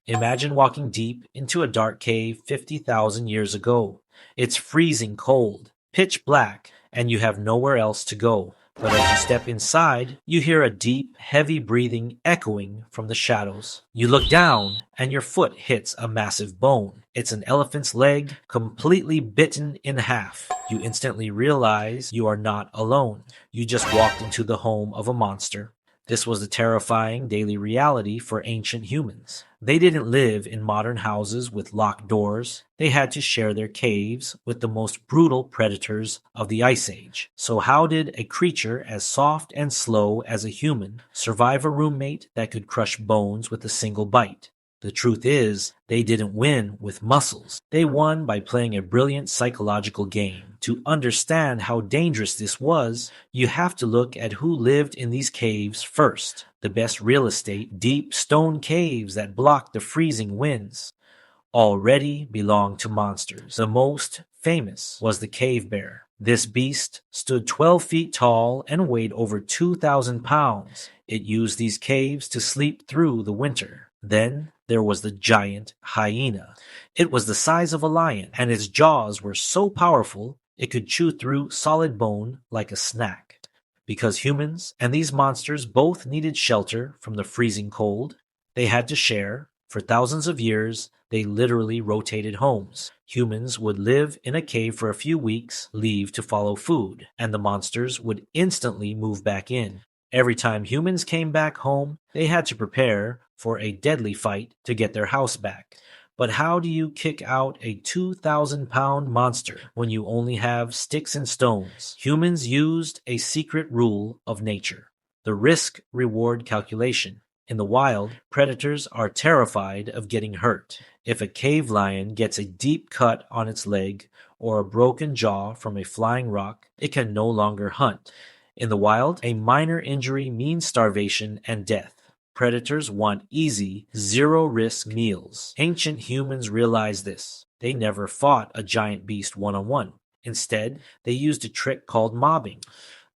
Imagine walking deep into a dark cave 50,000 years ago. It's freezing cold, pitch black, and you have nowhere else to go. But as you step inside, you hear a deep, heavy breathing echoing from the shadows. You look down, and your foot hits a massive bone. It's an elephant's leg, completely bitten in half. You instantly realize you are not alone. You just walked into the home of a monster. This was the terrifying daily reality for ancient humans. They didn't live in modern houses with locked doors. They had to share their caves with the most brutal predators of the Ice Age. So how did a creature as soft and slow as a human survive a roommate that could crush bones with a single bite? The truth is, they didn't win with muscles. They won by playing a brilliant psychological game. To understand how dangerous this was, you have to look at who lived in these caves first. The best real estate, deep stone caves that blocked the freezing winds, already belonged to monsters. The most famous was the cave bear. This beast stood 12 feet tall and weighed over 2,000 pounds. It used these caves to sleep through the winter. Then there was the giant hyena. It was the size of a lion, and its jaws were so powerful it could chew through solid bone like a snack. Because humans and these monsters both needed shelter from the freezing cold, they had to share. For thousands of years, they literally rotated homes. Humans would live in a cave for a few weeks, leave to follow food, and the monsters would instantly move back in. Every time humans came back home, they had to prepare for a deadly fight to get their house back. But how do you kick out a 2,000-pound monster when you only have sticks and stones? Humans used a secret rule of nature, the risk-reward calculation. In the wild, predators are terrified of getting hurt. If a cave lion gets a deep cut on its leg or a broken jaw from a flying rock, it can no longer hunt. In the wild, a minor injury means starvation and death. Predators want easy, zero-risk meals. Ancient humans realized this. They never fought a giant beast one-on-one. Instead, they used a trick called mobbing.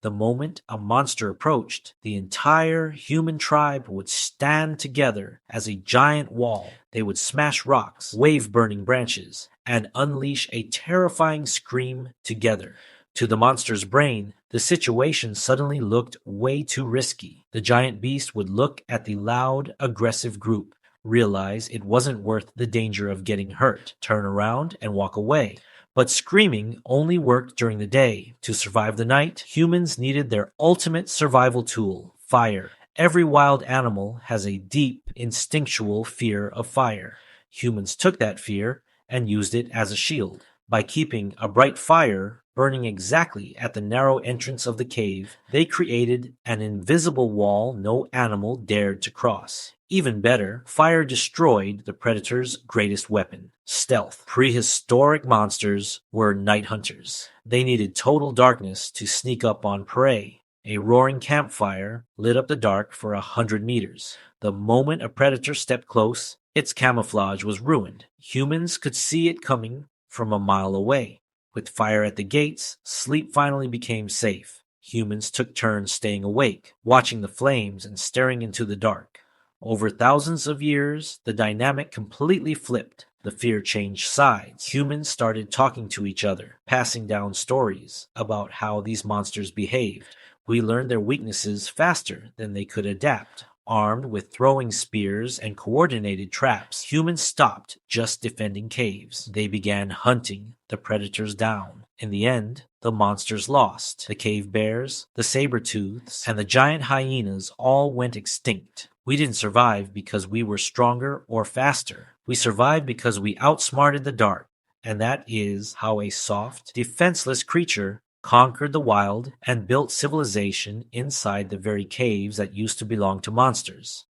The moment a monster approached, the entire human tribe would stand together as a giant wall. They would smash rocks, wave burning branches, and unleash a terrifying scream together. To the monster's brain, the situation suddenly looked way too risky. The giant beast would look at the loud, aggressive group, realize it wasn't worth the danger of getting hurt, turn around, and walk away. But screaming only worked during the day. To survive the night, humans needed their ultimate survival tool, fire. Every wild animal has a deep, instinctual fear of fire. Humans took that fear and used it as a shield. By keeping a bright fire burning exactly at the narrow entrance of the cave, they created an invisible wall no animal dared to cross. Even better, fire destroyed the predator's greatest weapon, stealth. Prehistoric monsters were night hunters. They needed total darkness to sneak up on prey. A roaring campfire lit up the dark for 100 meters. The moment a predator stepped close, its camouflage was ruined. Humans could see it coming from a mile away. With fire at the gates, sleep finally became safe. Humans took turns staying awake, watching the flames and staring into the dark. Over thousands of years, the dynamic completely flipped. The fear changed sides. Humans started talking to each other, passing down stories about how these monsters behaved. We learned their weaknesses faster than they could adapt. Armed with throwing spears and coordinated traps, humans stopped just defending caves. They began hunting the predators down. In the end, the monsters lost. The cave bears, the saber-tooths, and the giant hyenas all went extinct. We didn't survive because we were stronger or faster. We survived because we outsmarted the dark. And that is how a soft, defenseless creature conquered the wild and built civilization inside the very caves that used to belong to monsters.